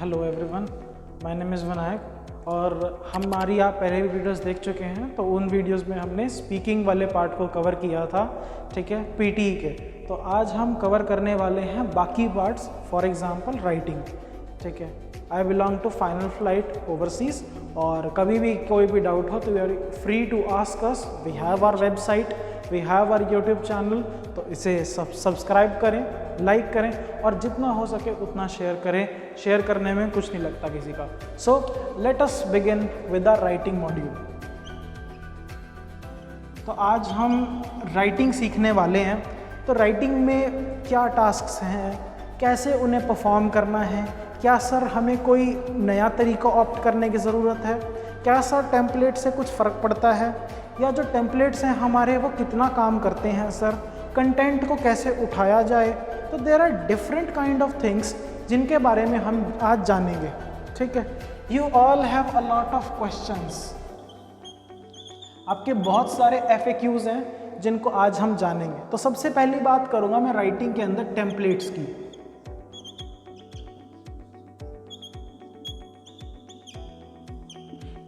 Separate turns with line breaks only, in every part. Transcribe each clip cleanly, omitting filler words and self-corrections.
Hello everyone, my name is Vinayak और हमारी आप पहले भी वीडियोस देख चुके हैं। तो उन वीडियोस में हमने स्पीकिंग वाले पार्ट को कवर किया था, ठीक है, पीटी के। तो आज हम कवर करने वाले हैं बाकी पार्ट्स, फॉर एग्जांपल राइटिंग, ठीक है। I belong to final flight overseas और कभी भी कोई भी डाउट हो तो you are free to ask us. We have our website, we have our YouTube channel, तो इसे सब्सक्राइब करें, लाइक करें और जितना हो सके उतना शेयर करें। शेयर करने में कुछ नहीं लगता किसी का। So let us begin with the writing module. तो आज हम राइटिंग सीखने वाले हैं। तो राइटिंग में क्या टास्क्स हैं, कैसे उन्हें परफॉर्म करना है, क्या सर हमें कोई नया तरीका ऑप्ट करने की ज़रूरत है, क्या सर टेम्पलेट से कुछ फ़र्क पड़ता है, या जो टेम्पलेट्स हैं हमारे वो कितना काम करते हैं सर, कंटेंट को कैसे उठाया जाए। तो there are different kind of things जिनके बारे में हम आज जानेंगे, ठीक है। You all have a lot of questions, आपके बहुत सारे FAQs हैं जिनको आज हम जानेंगे। तो सबसे पहली बात करूंगा मैं राइटिंग के अंदर टेम्पलेट्स की।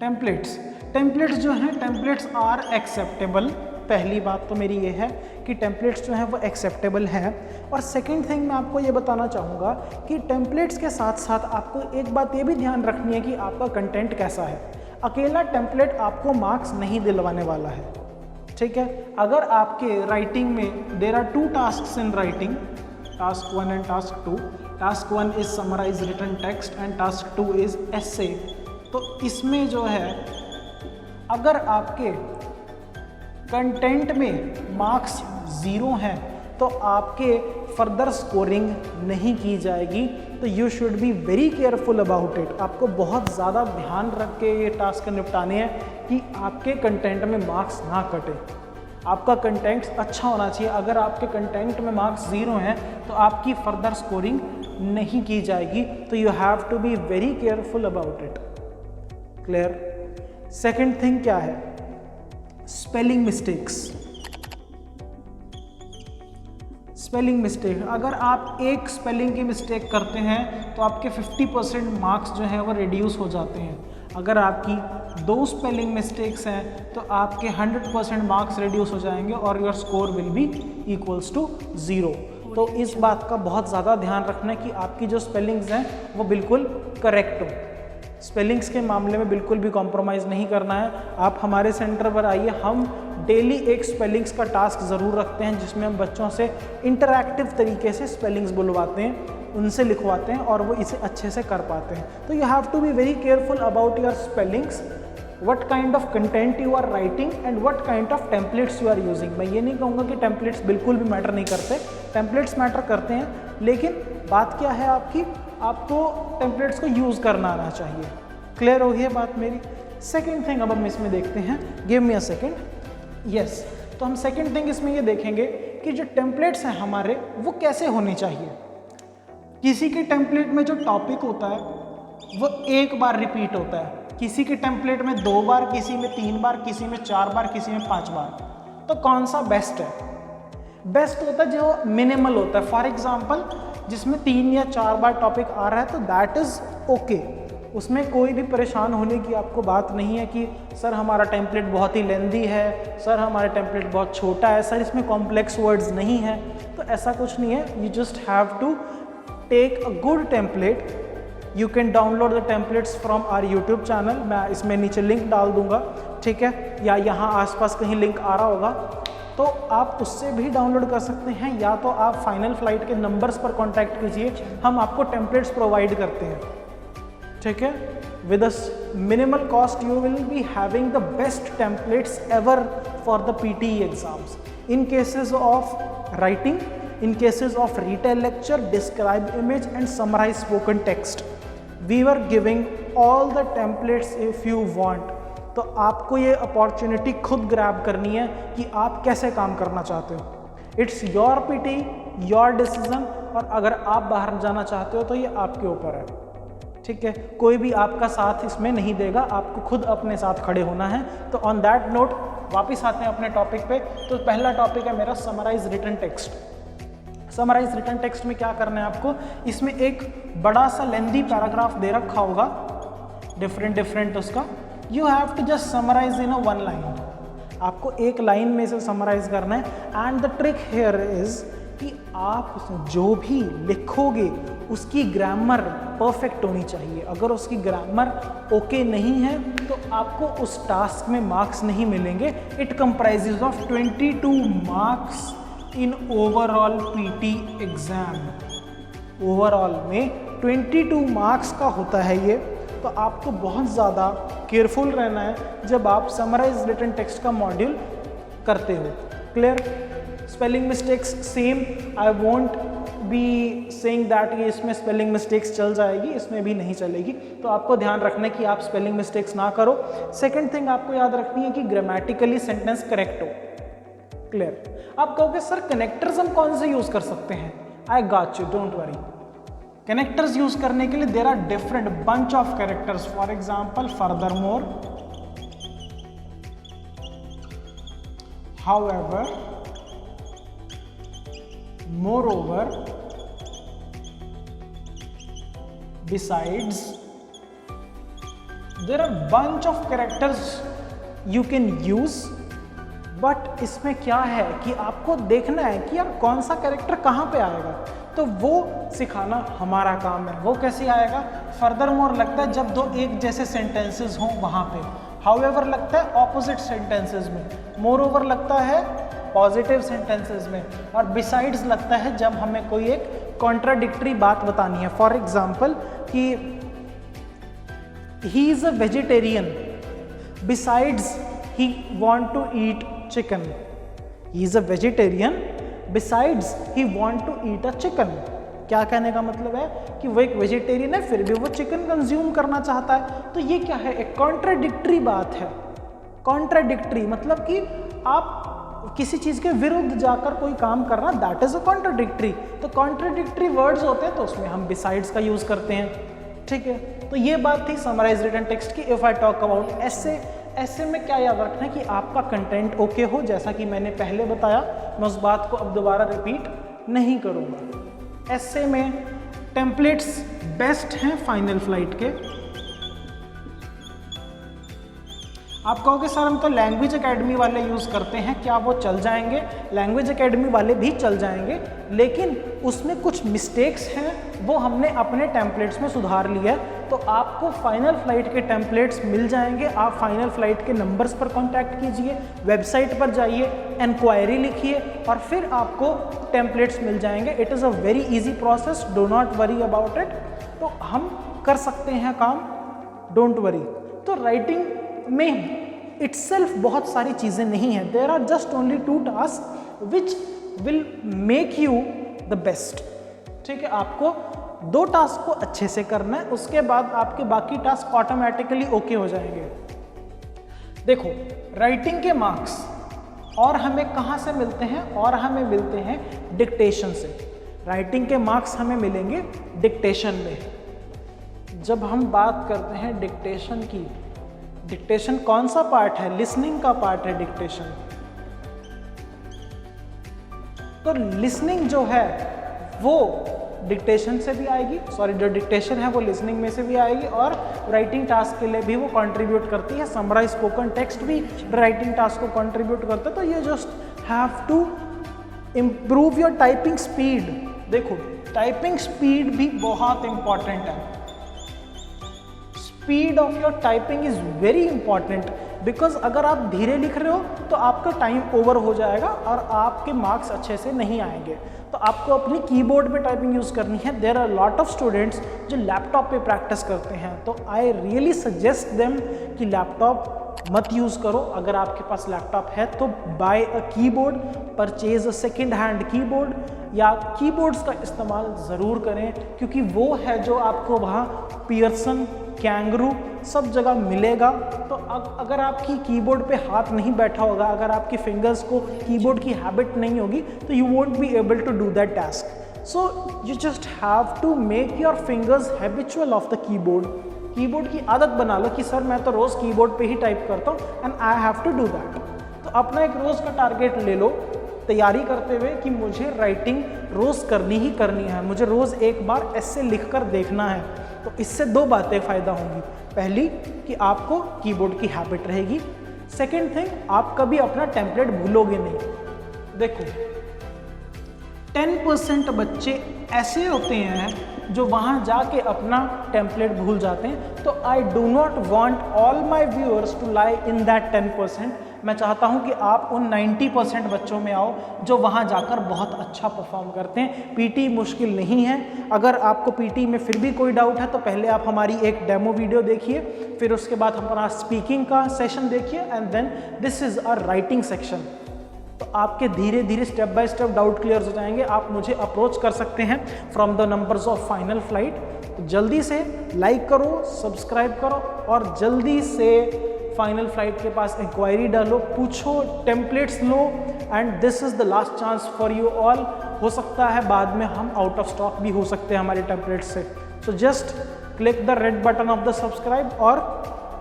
टेम्पलेट्स जो हैं, टेम्पलेट्स आर एक्सेप्टेबल। पहली बात तो मेरी ये है कि टेम्पलेट्स जो हैं वो एक्सेप्टेबल हैं। और सेकंड थिंग मैं आपको ये बताना चाहूँगा कि टेम्पलेट्स के साथ साथ आपको एक बात ये भी ध्यान रखनी है कि आपका कंटेंट कैसा है। अकेला टेम्पलेट आपको मार्क्स नहीं दिलवाने वाला है, ठीक है। अगर आपके राइटिंग में there are 2 tasks in writing, task 1 and task 2। Task 1 is summarise written text and task 2 is essay. तो इसमें जो है अगर आपके कंटेंट में मार्क्स 0 हैं तो आपके फर्दर स्कोरिंग नहीं की जाएगी। तो you should be very careful about it. आपको बहुत ज़्यादा ध्यान रख के ये टास्क निपटाने हैं कि आपके कंटेंट में मार्क्स ना कटे। आपका कंटेंट अच्छा होना चाहिए। अगर आपके कंटेंट में मार्क्स 0 हैं तो आपकी फर्दर स्कोरिंग नहीं की जाएगी। तो you have to be very careful about it. Clear. Second thing क्या है, स्पेलिंग मिस्टेक्स। स्पेलिंग मिस्टेक, अगर आप एक स्पेलिंग की मिस्टेक करते हैं तो आपके 50% मार्क्स जो हैं वो रिड्यूस हो जाते हैं। अगर आपकी 2 स्पेलिंग मिस्टेक्स हैं तो आपके 100% मार्क्स रिड्यूस हो जाएंगे और your score will be equals to 0। तो इस बात का बहुत ज़्यादा ध्यान रखना है कि आपकी जो स्पेलिंग्स हैं वो बिल्कुल करेक्ट हो। स्पेलिंग्स के मामले में बिल्कुल भी कॉम्प्रोमाइज़ नहीं करना है। आप हमारे सेंटर पर आइए, हम डेली एक स्पेलिंग्स का टास्क ज़रूर रखते हैं जिसमें हम बच्चों से इंटरैक्टिव तरीके से स्पेलिंग्स बुलवाते हैं, उनसे लिखवाते हैं और वो इसे अच्छे से कर पाते हैं। तो you have to be very careful about your spellings, what kind of content you are writing and what kind of templates you are using. मैं ये नहीं कहूँगा कि टेम्पलेट्स बिल्कुल भी मैटर नहीं करते, टेम्पलेट्स मैटर करते हैं, लेकिन बात क्या है आपकी, आपको टेम्पलेट्स को यूज़ करना आना चाहिए। क्लियर हो गई बात मेरी। सेकेंड थिंग अब हम इसमें देखते हैं, give me a second. Yes, तो हम सेकेंड थिंग इसमें ये देखेंगे कि जो टेम्पलेट्स हैं हमारे वो कैसे होने चाहिए। किसी के टेम्पलेट में जो टॉपिक होता है वो एक बार रिपीट होता है, किसी के टेम्पलेट में 2 बार, किसी में 3 बार, किसी में 4 बार, किसी में 5 बार। तो कौन सा बेस्ट है? बेस्ट होता है जो मिनिमल होता है। फॉर एग्जाम्पल जिसमें 3 या 4 बार टॉपिक आ रहा है तो दैट इज़ ओके। उसमें कोई भी परेशान होने की आपको बात नहीं है कि सर हमारा टेम्पलेट बहुत ही लेंदी है, सर हमारा टेम्पलेट बहुत छोटा है, सर इसमें कॉम्प्लेक्स वर्ड्स नहीं है। तो ऐसा कुछ नहीं है। You just have to take a good template. You can download the templates from our YouTube channel. मैं इसमें नीचे लिंक डाल दूंगा, ठीक है, या यहाँ आसपास कहीं लिंक आ रहा होगा तो आप उससे भी डाउनलोड कर सकते हैं, या तो आप फाइनल फ्लाइट के नंबर्स पर कॉन्टैक्ट कीजिए, हम आपको टेम्पलेट्स प्रोवाइड करते हैं, ठीक है। With a minimal cost you will be having the best templates ever for the PTE exams. In cases of writing, in cases of retail lecture, describe image and summarise spoken text, we are giving all the templates if you want. तो आपको ये opportunity खुद grab करनी है कि आप कैसे काम करना चाहते हो। It's your PTE, your decision. और अगर आप बाहर जाना चाहते हो तो ये आपके ऊपर है, ठीक है। कोई भी आपका साथ इसमें नहीं देगा, आपको खुद अपने साथ खड़े होना है। तो ऑन दैट नोट वापस आते हैं अपने टॉपिक पे। तो पहला टॉपिक है मेरा summarise written text. Summarise written text में क्या करना है आपको, इसमें एक बड़ा सा लेंथी पैराग्राफ दे रखा होगा डिफरेंट उसका, you have to just summarise in a one line, आपको एक लाइन में से समराइज करना है। And the trick here is कि आप जो भी लिखोगे उसकी ग्रामर परफेक्ट होनी चाहिए। अगर उसकी ग्रामर ओके नहीं है तो आपको उस टास्क में मार्क्स नहीं मिलेंगे। It comprises of 22 marks in overall PT exam. Overall में 22 मार्क्स का होता है ये, तो आपको बहुत ज़्यादा केयरफुल रहना है जब आप समराइज रिटन टेक्स्ट का मॉड्यूल करते हो। Clear? Spelling mistakes same, I won't be saying that ये इसमें स्पेलिंग मिस्टेक्स चल जाएगी, इसमें भी नहीं चलेगी। तो आपको ध्यान रखना है कि आप स्पेलिंग मिस्टेक्स ना करो। सेकंड थिंग आपको याद रखनी है कि ग्रामेटिकली सेंटेंस करेक्ट हो। क्लियर? आप कहोगे सर कनेक्टर्स हम कौन से यूज कर सकते हैं? I got you, don't worry. Connectors use करने के लिए there are different bunch of characters. For example furthermore, however, moreover, besides, there are bunch of characters you can use, but इसमें क्या है कि आपको देखना है कि यार कौन सा कैरेक्टर कहाँ पे आएगा, तो वो सिखाना हमारा काम है। वो कैसे आएगा? फर्दरमोर लगता है जब दो एक जैसे सेंटेंसेस हों वहाँ पे, हाउएवर लगता है ऑपोजिट सेंटेंसेस में, मोरओवर लगता है पॉजिटिव सेंटेंसेस में, और बिसाइड्स लगता है जब हमें कोई एक कॉन्ट्राडिक्टरी बात बतानी है। फॉर एग्जाम्पल कि he is a vegetarian, besides he want to eat chicken. He is a vegetarian, besides he want to eat a chicken. क्या कहने का मतलब है कि वो एक वेजिटेरियन है फिर भी वो चिकन कंज्यूम करना चाहता है। तो ये क्या है? एक कॉन्ट्राडिक्टरी बात है। कॉन्ट्राडिक्टरी मतलब कि आप किसी चीज़ के विरुद्ध जाकर कोई काम करना, दैट इज अ कॉन्ट्राडिक्टरी। तो कॉन्ट्राडिक्टरी वर्ड्स होते हैं तो उसमें हम बिसाइड्स का यूज करते हैं। ठीक है, तो ये बात थी समराइज रिटन टेक्स्ट की। इफ आई टॉक अबाउट ऐसे, ऐसे में क्या याद रखना है कि आपका कंटेंट ओके हो, जैसा कि मैंने पहले बताया, मैं उस बात को अब दोबारा रिपीट नहीं करूँगा। ऐसे में टेम्पलेट्स बेस्ट हैं फाइनल फ्लाइट के। आप कहोगे सर हम तो लैंग्वेज एकेडमी वाले यूज़ करते हैं, क्या वो चल जाएंगे? लैंग्वेज एकेडमी वाले भी चल जाएंगे, लेकिन उसमें कुछ मिस्टेक्स हैं वो हमने अपने टेम्पलेट्स में सुधार लिया है। तो आपको फाइनल फ्लाइट के टेम्पलेट्स मिल जाएंगे। आप फाइनल फ्लाइट के नंबर्स पर कांटेक्ट कीजिए, वेबसाइट पर जाइए, इंक्वायरी लिखिए और फिर आपको टेम्पलेट्स मिल जाएंगे। It is a very easy process, do not worry about it. तो हम कर सकते हैं काम, डोंट वरी। तो राइटिंग में इटसेल्फ बहुत सारी चीज़ें नहीं हैं। There are just only 2 task which will make you the best. ठीक है, आपको 2 टास्क को अच्छे से करना है, उसके बाद आपके बाकी टास्क ऑटोमेटिकली ओके हो जाएंगे। देखो, राइटिंग के मार्क्स और हमें कहाँ से मिलते हैं? और हमें मिलते हैं डिक्टेशन से। राइटिंग के मार्क्स हमें मिलेंगे डिक्टेशन में। जब हम बात करते हैं डिक्टेशन की, डिक्टेशन कौन सा पार्ट है? लिसनिंग का पार्ट है डिक्टेशन। तो लिसनिंग जो है वो डिक्टेशन से भी आएगी, सॉरी जो डिक्टेशन है वो लिसनिंग में से भी आएगी, और राइटिंग टास्क के लिए भी वो कंट्रीब्यूट करती है। समराइज स्पोकन टेक्स्ट भी राइटिंग टास्क को कंट्रीब्यूट करता है। तो ये just have to improve your typing speed. देखो, टाइपिंग स्पीड भी बहुत इंपॉर्टेंट है। Speed of your typing is very important, because अगर आप धीरे लिख रहे हो तो आपका टाइम ओवर हो जाएगा और आपके मार्क्स अच्छे से नहीं आएंगे। तो आपको अपनी कीबोर्ड पे टाइपिंग यूज़ करनी है। There are lot of students जो लैपटॉप पे प्रैक्टिस करते हैं, तो आई रियली सजेस्ट देम कि लैपटॉप मत यूज़ करो। अगर आपके पास लैपटॉप है तो buy a keyboard, purchase a second hand keyboard, या कीबोर्ड्स का इस्तेमाल ज़रूर करें, क्योंकि वो है जो आपको वहाँ पियर्सन, कैंगरू सब जगह मिलेगा। तो अगर आपकी कीबोर्ड पे हाथ नहीं बैठा होगा, अगर आपकी फिंगर्स को कीबोर्ड की हैबिट नहीं होगी, तो you won't be able to do that task. So you just have to make your fingers habitual of the keyboard. Keyboard की आदत बना लो कि सर मैं तो रोज़ कीबोर्ड पे ही टाइप करता हूँ and I have to do that. तो अपना एक रोज़ का टारगेट ले लो तैयारी करते हुए कि मुझे राइटिंग रोज़ करनी ही करनी है, मुझे रोज़ एक बार ऐसे लिख कर देखना है। तो इससे दो बातें फ़ायदा होंगी। पहली कि आपको कीबोर्ड की हैबिट रहेगी। सेकेंड थिंग, आप कभी अपना टेम्पलेट भूलोगे नहीं। देखो 10% बच्चे ऐसे होते हैं जो वहाँ जाके अपना टेम्पलेट भूल जाते हैं। तो I do not want all my viewers to lie in that 10%। मैं चाहता हूँ कि आप उन 90% बच्चों में आओ जो वहाँ जाकर बहुत अच्छा परफॉर्म करते हैं। पीटी मुश्किल नहीं है। अगर आपको पीटी में फिर भी कोई डाउट है तो पहले आप हमारी एक डेमो वीडियो देखिए, फिर उसके बाद हमारा स्पीकिंग का सेशन देखिए, and then this is a writing section. तो आपके धीरे धीरे step by step doubt clear हो जाएंगे। आप मुझे अप्रोच कर सकते हैं from the numbers of final flight. तो जल्दी से लाइक करो, सब्सक्राइब करो और जल्दी से फाइनल फ्लाइट के पास इंक्वायरी डालो, पूछो, templates low, and this is the last chance for you all. हो सकता है बाद में हम आउट ऑफ स्टॉक भी हो सकते हैं हमारे टेम्पलेट्स से। So just click the red button of the subscribe और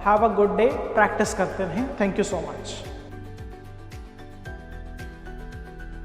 have a good day. Practice करते रहें। Thank you so much.